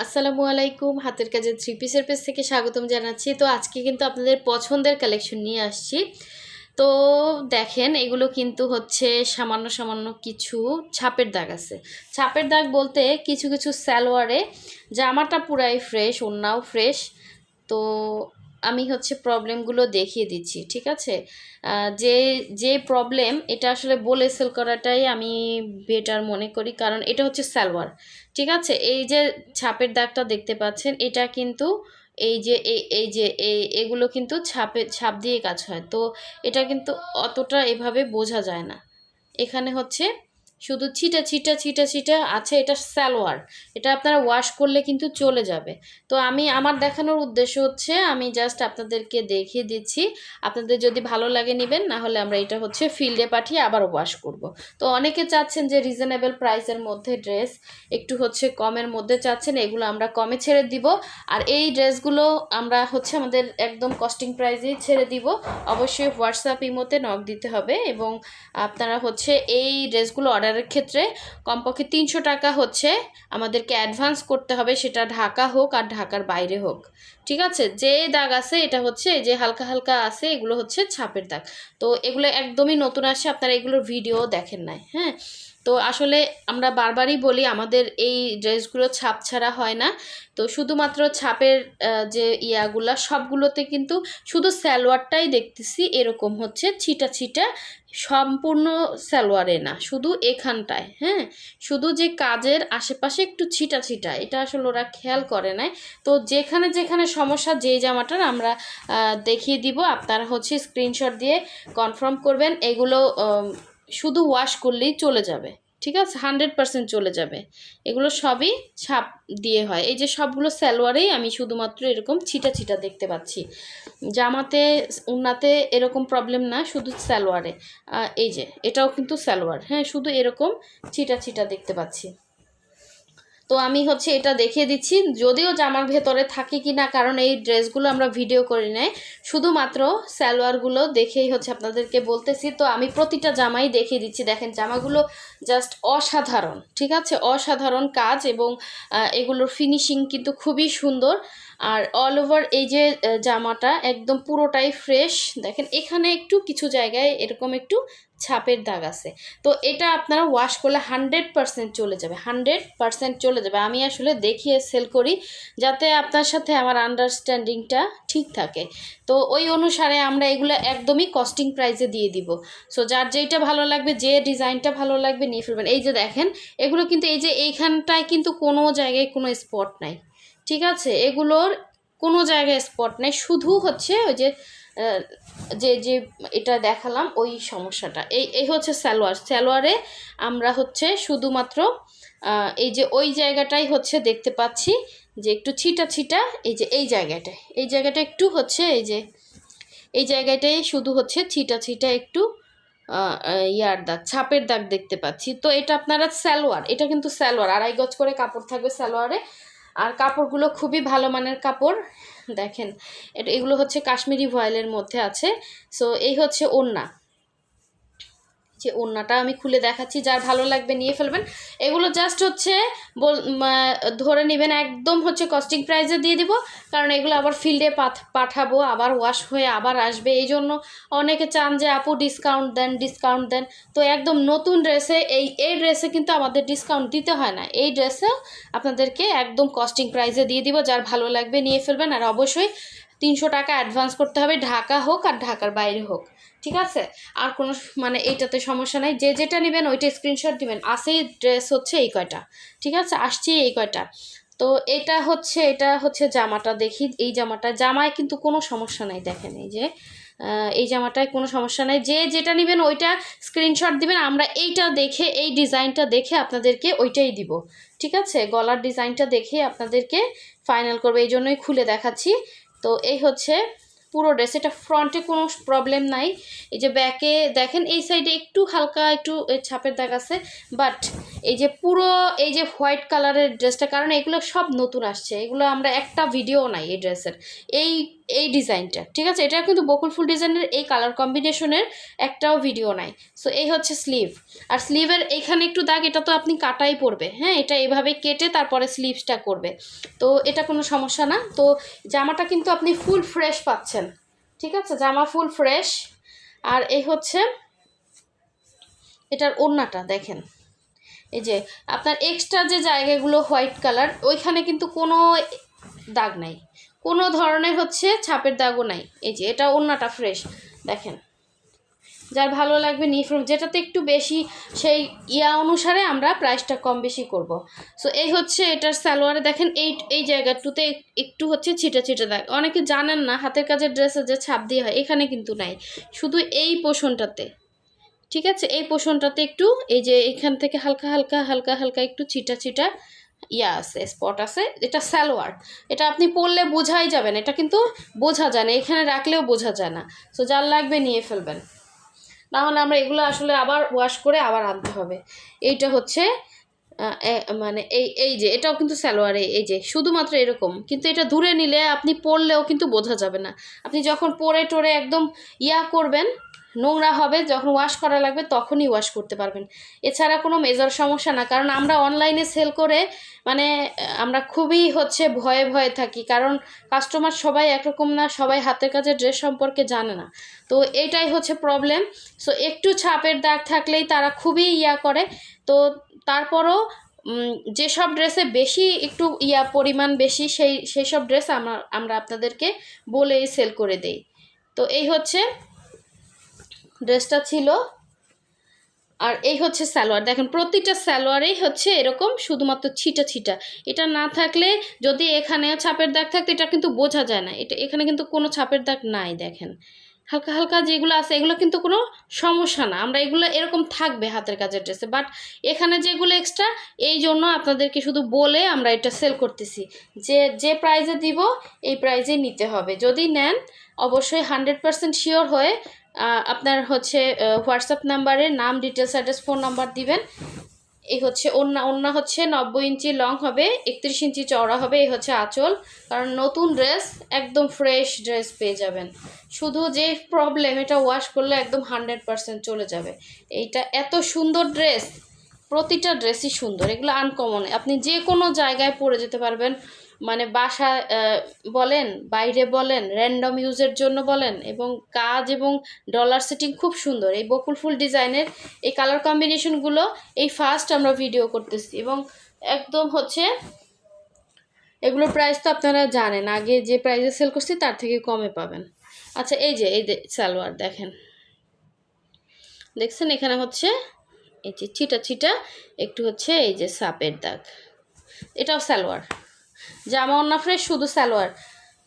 আসসালামু আলাইকুম, হাতের কাজের থ্রি পিসের পেজ থেকে স্বাগতম জানাচ্ছি। তো আজকে কিন্তু আপনাদের পছন্দের কালেকশন নিয়ে আসছি। তো দেখেন, এগুলো কিন্তু হচ্ছে সামান্য সামান্য কিছু ছাপের দাগ আছে। ছাপের দাগ বলতে কিছু কিছু সালোয়ারে জামাটা পুরাই ফ্রেশ, ওড়নাও ফ্রেশ। তো আমি হচ্ছে প্রবলেমগুলো দেখিয়ে দিচ্ছি, ঠিক আছে? যে যে প্রবলেম এটা আসলে বলে সেল করাটাই আমি বেটার মনে করি, কারণ এটা হচ্ছে সালোয়ার, ঠিক আছে? এই যে ছাপের দাগটা দেখতে পাচ্ছেন, এটা কিন্তু এই যে এগুলো কিন্তু ছাপ দিয়ে কাজ হয়। তো এটা কিন্তু অতটা এভাবে বোঝা যায় না। এখানে হচ্ছে শুধু ছিটা ছিটা ছিটা ছিটা আছে, এটা সালোয়ার। এটা আপনারা ওয়াশ করলে কিন্তু চলে যাবে। তো আমার দেখানোর উদ্দেশ্য হচ্ছে আমি জাস্ট আপনাদেরকে দেখিয়ে দিচ্ছি। আপনাদের যদি ভালো লাগে নেবেন, না হলে আমরা এটা হচ্ছে ফিল্ডে পাঠিয়ে আবার ওয়াশ করব। তো অনেকে চাচ্ছেন যে রিজনেবল প্রাইসের মধ্যে ড্রেস, একটু হচ্ছে কমের মধ্যে চাচ্ছেন, এগুলো আমরা কমে ছেড়ে দিব। আর এই ড্রেসগুলো আমরা হচ্ছে আমাদের একদম কস্টিং প্রাইসেই ছেড়ে দিব। অবশ্যই হোয়াটসঅ্যাপ ইমোতে নক দিতে হবে, এবং আপনারা হচ্ছে এই ড্রেসগুলো অর্ডারের ক্ষেত্রে কমপক্ষে 300 টাকা হচ্ছে আমাদেরকে অ্যাডভান্স করতে হবে, সেটা ঢাকা হোক আর ঢাকার বাইরে হোক, ঠিক আছে? যে দাগ আছে এটা হচ্ছে যে হালকা হালকা আছে, এগুলো হচ্ছে ছাপের দাগ। তো এগুলো একদমই নতুন আসে, আপনারা এগুলোর ভিডিও দেখেন নাই, হ্যাঁ? তো আসলে আমরা বারবারই বলি আমাদের এই ড্রেসগুলো ছাপ ছাড়া হয় না। তো শুধুমাত্র ছাপের যে ইয়াগুলা সবগুলোতে কিন্তু শুধু সালোয়ারটাই দেখতেছি এরকম হচ্ছে ছিটা ছিটা, সম্পূর্ণ সালোয়ারে না, শুধু এখানটায়, হ্যাঁ? শুধু যে কাজের আশেপাশে একটু ছিটা ছিটা, এটা আসলে ওরা খেয়াল করে নাই। তো যেখানে যেখানে সমস্যা যেই জামাটার আমরা দেখিয়ে দিব, আপনারা হচ্ছে স্ক্রিনশট দিয়ে কনফার্ম করবেন। এগুলো শুধু ওয়াশ করলেই চলে যাবে, ঠিক আছে? 100% চলে যাবে। এগুলো সবই ছাপ দিয়ে হয়। এই যে সবগুলো সালোয়ারেই আমি শুধুমাত্র এরকম ছিটা ছিটা দেখতে পাচ্ছি। জামাতে ওড়নাতে এরকম প্রবলেম না, শুধু সালোয়ারে। এই যে এটাও কিন্তু সালোয়ার, হ্যাঁ, শুধু এরকম ছিটা ছিটা দেখতে পাচ্ছি। তো আমি হচ্ছে এটা দেখিয়ে দিচ্ছি, যদিও জামার ভেতরে থাকে কি না, কারণ এই ড্রেসগুলো আমরা ভিডিও করে নেই, শুধুমাত্র সালোয়ারগুলো দেখেই হচ্ছে আপনাদেরকে বলতেছি। তো আমি প্রতিটা জামাই দেখিয়ে দিচ্ছি। দেখেন জামাগুলো জাস্ট অসাধারণ, ঠিক আছে? অসাধারণ কাজ, এবং এগুলোর ফিনিশিং কিন্তু খুবই সুন্দর। আর অল ওভার এই যে জামাটা একদম পুরোটাই ফ্রেশ। দেখেন এখানে একটু কিছু জায়গায় এরকম একটু ছাপের দাগ আছে। তো এটা আপনারা ওয়াশ করলে 100% চলে যাবে, 100% চলে যাবে। আমি আসলে দেখিয়ে সেল করি যাতে আপনার সাথে আমার আন্ডারস্ট্যান্ডিংটা ঠিক থাকে। তো ওই অনুসারে আমরা এগুলো একদমই কস্টিং প্রাইসে দিয়ে দিব। সো যার যেইটা ভালো লাগবে, যে ডিজাইনটা ভালো লাগবে নিয়ে ফেলবেন। এই যে দেখেন, এগুলো কিন্তু এই যে এইখানটায় কিন্তু কোনো জায়গায় কোনো স্পট নাই, ঠিক আছে? এগুলোর কোনো জায়গায় স্পট নেই, শুধু হচ্ছে ওই যে যে যে এটা দেখালাম ওই সমস্যাটা। এই হচ্ছে সালোয়ারে আমরা হচ্ছে শুধুমাত্র এই যে ওই জায়গাটাই হচ্ছে দেখতে পাচ্ছি যে একটু ছিটা ছিটা, এই যে এই জায়গাটা একটু হচ্ছে এই জায়গাটাই শুধু হচ্ছে ছিটা ছিটা একটু ইয়ার দাগ, ছাপের দাগ দেখতে পাচ্ছি। তো এটা আপনারা সালোয়ার, এটা কিন্তু সালোয়ার, 2.5 গজ করে কাপড় থাকবে সালোয়ারে। আর কাপড়গুলো খুবই ভালো মানের কাপড়। দেখেন এগুলো হচ্ছে কাশ্মীরি ভয়েলের মধ্যে আছে। সো এই হচ্ছে ওড়না, যে ওড়নাটা আমি খুলে দেখাচ্ছি, যার ভালো লাগবে নিয়ে ফেলবেন। এগুলো জাস্ট হচ্ছে ধরে নেবেন, একদম হচ্ছে কস্টিং প্রাইসে দিয়ে দিব, কারণ এগুলো আবার ফিল্ডে পাঠাবো, আবার ওয়াশ হয়ে আবার আসবে। এই জন্য অনেকে চান যে আপু ডিসকাউন্ট দেন। তো একদম নতুন ড্রেসে এই ড্রেসে কিন্তু আমাদের ডিসকাউন্ট দিতে হয় না। এই ড্রেসে আপনাদেরকে একদম কস্টিং প্রাইসে দিয়ে দিব, যার ভালো লাগবে নিয়ে ফেলবেন। আর অবশ্যই 300 টাকা অ্যাডভান্স করতে হবে, ঢাকা হোক আর ঢাকার বাইরে হোক, ঠিক আছে? আর কোনো মানে এইটাতে সমস্যা নাই, যে যেটা নেবেন ওইটা স্ক্রিনশট দিবেন। আসেই ড্রেস হচ্ছে এই কয়টা, ঠিক আছে? আসছি এই কয়টা। তো এটা হচ্ছে জামাটা দেখি। এই জামায় কিন্তু কোনো সমস্যা নাই। দেখেন এই যে এই জামাটায় কোনো সমস্যা নাই। যে যেটা নেবেন ওইটা স্ক্রিনশট দিবেন, আমরা এইটা দেখে এই ডিজাইনটা দেখে আপনাদেরকে ওইটাই দিব, ঠিক আছে? গলার ডিজাইনটা দেখে আপনাদেরকে ফাইনাল করবে, এই জন্যই খুলে দেখাচ্ছি। তো এই হচ্ছে পুরো ড্রেস। এটা ফ্রন্টে কোনো প্রবলেম নাই। এই যে ব্যাকে দেখেন এই সাইডে একটু হালকা একটু ছাপের দাগ আছে, বাট এই যে পুরো এই যে হোয়াইট কালারের ড্রেসটা, কারণ এগুলো সব নতুন আসছে, এগুলো আমরা একটা ভিডিও নাই এই ড্রেসের। এই এই ডিজাইনটা, ঠিক আছে? এটা কিন্তু বকুল ফুল ডিজাইনের এই কালার কম্বিনেশনের একটাও ভিডিও নাই। সো এই হচ্ছে স্লিভ, আর স্লিভের এইখানে একটু দাগ, এটা তো আপনি কাটাই পড়বে, হ্যাঁ, এটা এভাবে কেটে তারপরে স্লিভসটা করবে, তো এটা কোনো সমস্যা না। তো জামাটা কিন্তু আপনি ফুল ফ্রেশ পাচ্ছেন, ঠিক আছে? জামা ফুল ফ্রেশ। আর এই হচ্ছে এটার ওড়নাটা দেখেন, এই যে আপনার এক্সট্রা যে জায়গাগুলো হোয়াইট কালার, ওইখানে কিন্তু কোনো দাগ নাই, কোনো ধরনের হচ্ছে ছাপের দাগও নাই। এই যে এটা ওড়নাটা ফ্রেশ দেখেন, যার ভালো লাগবে নিয়ে ফ্রম, যেটাতে একটু বেশি সেই অনুসারে আমরা প্রাইসটা কম বেশি করব। সো এই হচ্ছে এটার সালোয়ারে দেখেন, এই জায়গাটুতে একটু হচ্ছে ছিটা ছিটা দাগ, অনেকে জানেন না হাতের কাজের ড্রেসে যে ছাপ দিয়ে হয়, এখানে কিন্তু নাই, শুধু এই পোর্শনটাতে, ঠিক আছে? এই পোর্শনটাতে একটু, এই যে এখান থেকে হালকা হালকা হালকা হালকা একটু ছিটা ছিটা আছে, স্পট আছে। এটা সালোয়ার, এটা আপনি পরলে বোঝাই যাবে না, এটা কিন্তু বোঝা যায় না, এখানে রাখলেও বোঝা যায় না। সো যার লাগবে নিয়ে ফেলবেন, নাহলে আমরা এগুলো আসলে আবার ওয়াশ করে আবার আনতে হবে। এইটা হচ্ছে মানে এই যে এটাও কিন্তু সালোয়ারে, এই যে শুধুমাত্র এরকম, কিন্তু এটা দূরে নিলে আপনি পরলেও কিন্তু বোঝা যাবে না। আপনি যখন পরে টোরে একদম করবেন, নোংরা হবে, যখন ওয়াশ করা লাগবে তখনই ওয়াশ করতে পারবেন, এছাড়া কোনো মেজর সমস্যা না। কারণ আমরা অনলাইনে সেল করে মানে আমরা খুবই হচ্ছে ভয়ে ভয়ে থাকি, কারণ কাস্টমার সবাই একরকম না, সবাই হাতের কাজের ড্রেস সম্পর্কে জানে না, তো এইটাই হচ্ছে প্রবলেম। সো একটু ছাপের দাগ থাকলেই তারা খুবই করে। তো তারপরও যেসব ড্রেসে বেশি একটু পরিমাণ বেশি, সেই সব ড্রেস আমরা আপনাদেরকে বলেই সেল করে দেই। তো এই হচ্ছে ড্রেসটা ছিল, আর এই হচ্ছে সালোয়ার দেখেন, প্রতিটা সালোয়ারেই হচ্ছে এরকম শুধুমাত্র ছিটা ছিটা, এটা না থাকলে, যদি এখানে ছাপের দাগ থাকতো এটা কিন্তু বোঝা যায় না, এটা এখানে কিন্তু কোনো ছাপের দাগ নাই, দেখেন হালকা হালকা যেগুলো আছে এগুলো কিন্তু কোনো সমস্যা না, আমরা এগুলো এরকম থাকবে হাতের কাজের ড্রেসে, বাট এখানে যেগুলো এক্সট্রা, এই জন্য আপনাদেরকে শুধু বলে আমরা এটা সেল করতেছি, যে প্রাইজে দিব এই প্রাইজে নিতে হবে। যদি নেন অবশ্যই 100% শিওর হয়ে আপনার হচ্ছে হোয়াটসঅ্যাপ নাম্বারে নাম, ডিটেলস, অ্যাড্রেস, ফোন নাম্বার দিবেন। এই হচ্ছে ওড়না হচ্ছে 90 ইঞ্চি লং হবে, 31 ইঞ্চি চওড়া হবে। এই হচ্ছে আঁচল, কারণ নতুন ড্রেস, একদম ফ্রেশ ড্রেস পেয়ে যাবেন। শুধু যে প্রবলেম, এটা ওয়াশ করলে একদম 100% চলে যাবে। এইটা এত সুন্দর ড্রেস, প্রতিটা ড্রেসই সুন্দর, এগুলো আনকমন, আপনি যে কোনো জায়গায় পরে যেতে পারবেন, মানে বাসা বলেন, বাইরে বলেন, র্যান্ডম ইউজের জন্য বলেন, এবং কাজ এবং ডলার সেটিং খুব সুন্দর। এই বকুল ফুল ডিজাইনের এই কালার কম্বিনেশনগুলো এই ফার্স্ট আমরা ভিডিও করতেছি, এবং একদম হচ্ছে এগুলোর প্রাইস তো আপনারা জানেন, আগে যে প্রাইসে সেল করছি তার থেকে কমে পাবেন। আচ্ছা এই যে সালোয়ার দেখেন, দেখছেন এখানে হচ্ছে এই যে ছিটা ছিটা একটু হচ্ছে এই যে সাপের দাগ, এটাও সালোয়ার, জামা ওড়না ফ্রেশ, শুধু সালোয়ার,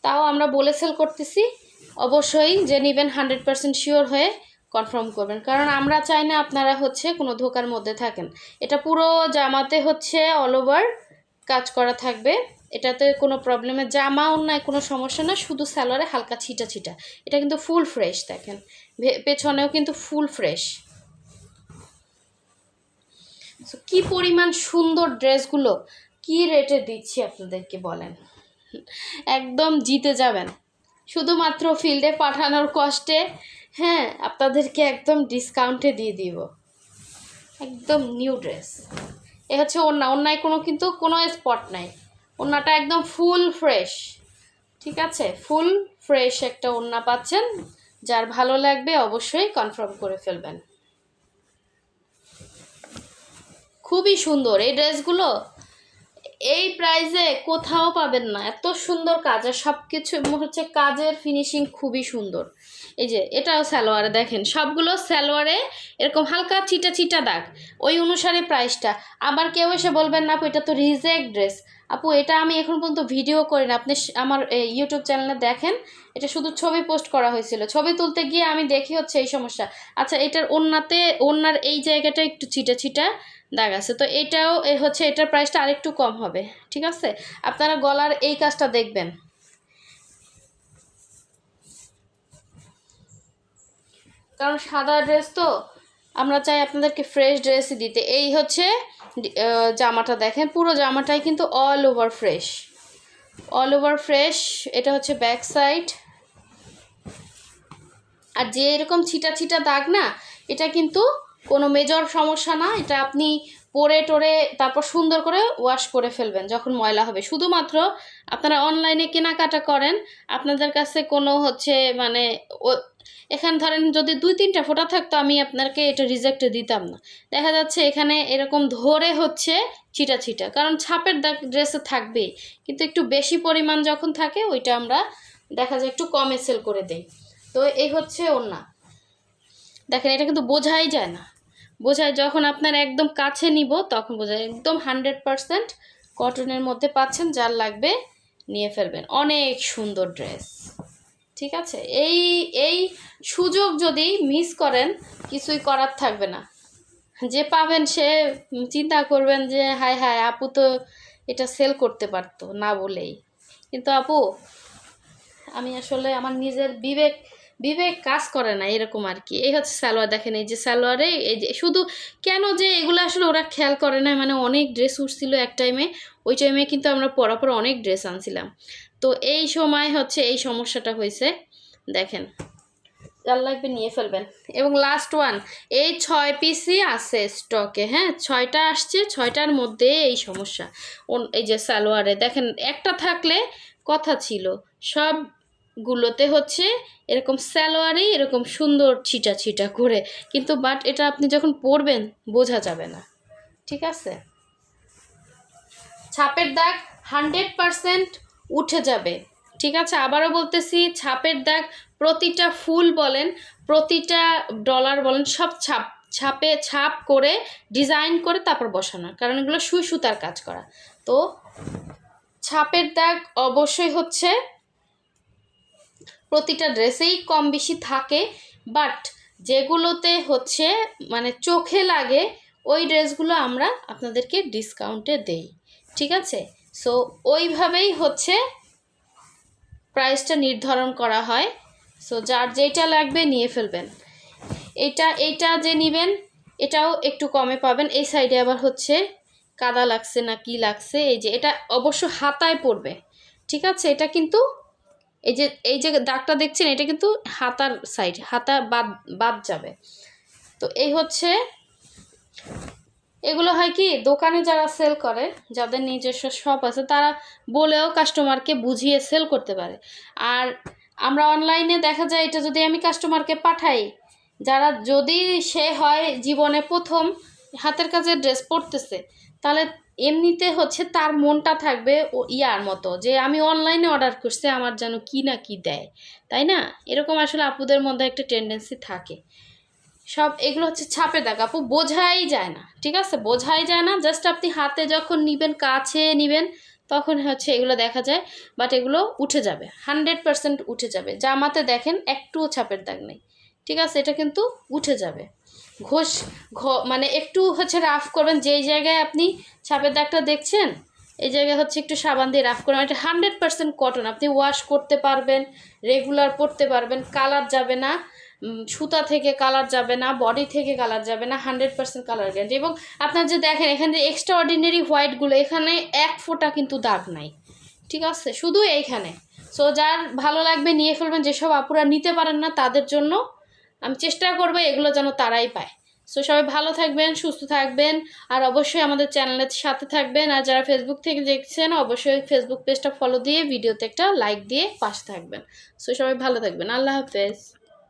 তাও আমরা বলে সেল করতেছি। অবশ্যই যে নেবেন 100% শিওর হয়ে কনফার্ম করবেন, কারণ আমরা চাই না আপনারা হচ্ছে কোনো ধোকার মধ্যে থাকেন। এটা পুরো জামাতে হচ্ছে অল ওভার কাজ করা থাকবে, এটাতে কোনো প্রবলেমের জামা ওড়নায় কোনো সমস্যা না, শুধু সালোয়ারে হালকা ছিটা ছিটা। এটা কিন্তু ফুল ফ্রেশ, দেখেন পেছনেও কিন্তু ফুল ফ্রেশ। কি পরিমাণ সুন্দর ড্রেসগুলো, কি রেটে দিচ্ছি আপনাদেরকে বলেন, একদম জিতে যাবেন শুধুমাত্র ফিল্ডে পাঠানোর কষ্টে। হ্যাঁ, আপনাদেরকে একদম ডিসকাউন্টে দিয়ে দিব, একদম নিউ ড্রেস। এ হচ্ছে ওড়নায় কিন্তু কোনো স্পট নাই, ওড়নাটা একদম ফুল ফ্রেশ, ঠিক আছে? ফুল ফ্রেশ একটা ওড়না পাচ্ছেন, যার ভালো লাগবে অবশ্যই কনফার্ম করে ফেলবেন। খুবই সুন্দর এই ড্রেসগুলো, এই প্রাইসে কোথাও পাবেন না, এত সুন্দর কাজ, আর সব কিছু হচ্ছে কাজের ফিনিশিং খুবই সুন্দর। এই যে এটাও সালোয়ারে দেখেন, সবগুলো সালোয়ারে এরকম হালকা চিটা চিটা দাগ, ওই অনুসারে প্রাইসটা। আবার কেউ এসে বলবেন না আপু এটা তো রিজেক্ট ড্রেস, আপু এটা আমি এখন পর্যন্ত ভিডিও করি না, আপনি আমার ইউটিউব চ্যানেলে দেখেন, এটা শুধু ছবি পোস্ট করা হয়েছিল, ছবি তুলতে গিয়ে আমি দেখি হচ্ছে এই সমস্যা। আচ্ছা এটার ওড়নার এই জায়গাটা একটু ছিটা ছিটা দাগ আছে, তো এটাও হচ্ছে এটার প্রাইসটা আরেকটু কম হবে, ঠিক আছে? আপনারা গলার এই কাজটা দেখবেন, কারণ সাদা ড্রেস তো আমরা চাই আপনাদেরকে ফ্রেশ ড্রেসই দিতে। এই হচ্ছে জামাটা দেখেন, পুরো জামাটাই কিন্তু all over fresh, all over fresh. এটা হচ্ছে ব্যাক সাইড, আর যে এরকম ছিটা ছিটা দাগ না, এটা কিন্তু কোনো মেজর সমস্যা না। এটা আপনি পরে টোরে তারপর সুন্দর করে ওয়াশ করে ফেলবেন যখন ময়লা হবে। শুধুমাত্র আপনারা অনলাইনে কেনাকাটা করেন, আপনাদের কাছে কোনো হচ্ছে মানে এখানে ধরেন যদি 2-3টা ফোঁটা থাকতো আমি আপনাকে এটা রিজেক্টে দিতাম না। দেখা যাচ্ছে এখানে এরকম ধরে হচ্ছে ছিটা ছিটা, কারণ ছাপের দাগ ড্রেসে থাকবেই, কিন্তু একটু বেশি পরিমাণ যখন থাকে ওইটা আমরা দেখা যায় একটু কমে সেল করে দেই। তো এই হচ্ছে ওড়না। দেখেন এটা কিন্তু বোঝাই যায় না, বোঝায় যখন আপনার একদম কাছে নিব তখন বোঝায়। একদম 100% কটনের মধ্যে পাচ্ছেন, যার লাগবে নিয়ে ফেলবেন। অনেক সুন্দর ড্রেস, ঠিক আছে। এই এই সুযোগ যদি মিস করেন কিছুই করার থাকবে না। যে পাবেন সে চিন্তা করবেন যে হায় হায় আপু তো এটা সেল করতে পারতো না বলেই। কিন্তু আপু আমি আসলে আমার নিজের বিবেক কাজ করে না এরকম আর কি। এই হচ্ছে সালোয়ার, দেখেন এই যে সালোয়ারে এই যে শুধু কেন যে এগুলো আসলে ওরা খেয়াল করে না, মানে অনেক ড্রেস উঠছিল এক টাইমে, ওই টাইমে কিন্তু আমরা পরাপর অনেক ড্রেস আনছিলাম। তো এই সময় হচ্ছে এই সমস্যাটা হয়েছে। দেখেন যার লাগবে নিয়ে ফেলবেন। এবং লাস্ট ওয়ান, এই 6 পিসই আছে স্টকে, হ্যাঁ 6টা আসছে, 6টার মধ্যে এই সমস্যা। এই যে সালোয়ারে দেখেন একটা থাকলে কথা ছিল, সবগুলোতে হচ্ছে এরকম সালোয়ারেই এরকম সুন্দর ছিটা ছিটা করে, কিন্তু বাট এটা আপনি যখন পরবেন বোঝা যাবে না, ঠিক আছে। ছাপের দাগ 100% উঠে যাবে, ঠিক আছে। আবারও বলতেছি, ছাপের দাগ প্রতিটা ফুল বলেন, প্রতিটা ডলার বলেন, সব ছাপে ছাপ করে ডিজাইন করে তারপর বসানো, কারণ এগুলো সুই সুতার কাজ করা। তো ছাপের দাগ অবশ্যই হচ্ছে প্রতিটা ড্রেসেই কম বেশি থাকে, বাট যেগুলোতে হচ্ছে মানে চোখে লাগে ওই ড্রেসগুলো আমরা আপনাদেরকে ডিসকাউন্টে দেই, ঠিক আছে। সো ওইভাবেই হচ্ছে প্রাইসটা নির্ধারণ করা হয়। সো যার যেটা লাগবে নিয়ে ফেলবেন। এইটা যে নেবেন এটাও একটু কমে পাবেন। এই সাইডে আবার হচ্ছে কাদা লাগছে না কি লাগছে, এই যে এটা অবশ্য হাতায় পড়বে, ঠিক আছে। এটা কিন্তু এই যে দাগটা দেখছেন এটা কিন্তু হাতার সাইড, হাতা বাদ যাবে। তো এই হচ্ছে এগুলো হয় কি দোকানে যারা সেল করে, যাদের নিজস্ব শপ আছে, তারা বলেও কাস্টমারকে বুঝিয়ে সেল করতে পারে। আর আমরা অনলাইনে দেখা যায় এটা যদি আমি কাস্টমারকে পাঠাই, যারা যদি সে হয় জীবনে প্রথম হাতের কাজের ড্রেস পরতেছে, তাহলে এমনিতে হচ্ছে তার মনটা থাকবে ও ইয়ার মতো যে আমি অনলাইনে অর্ডার করছি, আমার যেন কি না কি দেয়, তাই না। এরকম আসলে আপুদের মধ্যে একটা টেন্ডেন্সি থাকে। সব এগুলো হচ্ছে ছাপের দাগ আপু, বোঝাই যায় না, ঠিক আছে, বোঝাই যায় না। জাস্ট আপনি হাতে যখন নিবেন, কাছে নিবেন, তখন হচ্ছে এগুলো দেখা যায়, বাট এগুলো উঠে যাবে, 100% উঠে যাবে। জামাতে দেখেন একটুও ছাপের দাগ নেই, ঠিক আছে, এটা কিন্তু উঠে যাবে। মানে একটু হচ্ছে রাফ করবেন, যেই জায়গায় আপনি ছাপের দাগটা দেখছেন এই জায়গায় হচ্ছে একটু সাবান দিয়ে রাফ করবেন। এটা 100% কটন, আপনি ওয়াশ করতে পারবেন, রেগুলার পরতে পারবেন, কালার যাবে না, সুতা থেকে কালার যাবে না, বডি থেকে কালার যাবে না, 100% কালার গ্যারান্টি। এবং আপনার যে দেখেন এখানে যে এক্সট্রা অর্ডিনারি হোয়াইটগুলো, এখানে এক ফোঁটা কিন্তু দাগ নাই, ঠিক আছে, শুধু এইখানে। সো যার ভালো লাগবে নিয়ে ফেলবেন। যেসব আপুরা নিতে পারেন না তাদের জন্য আমি চেষ্টা করবো এগুলো যেন তারাই পায়। সো সবাই ভালো থাকবেন, সুস্থ থাকবেন, আর অবশ্যই আমাদের চ্যানেলের সাথে থাকবেন। আর যারা ফেসবুক থেকে দেখছেন অবশ্যই ফেসবুক পেজটা ফলো দিয়ে ভিডিওতে একটা লাইক দিয়ে পাশে থাকবেন। সো সবাই ভালো থাকবেন, আল্লাহ হাফেজ।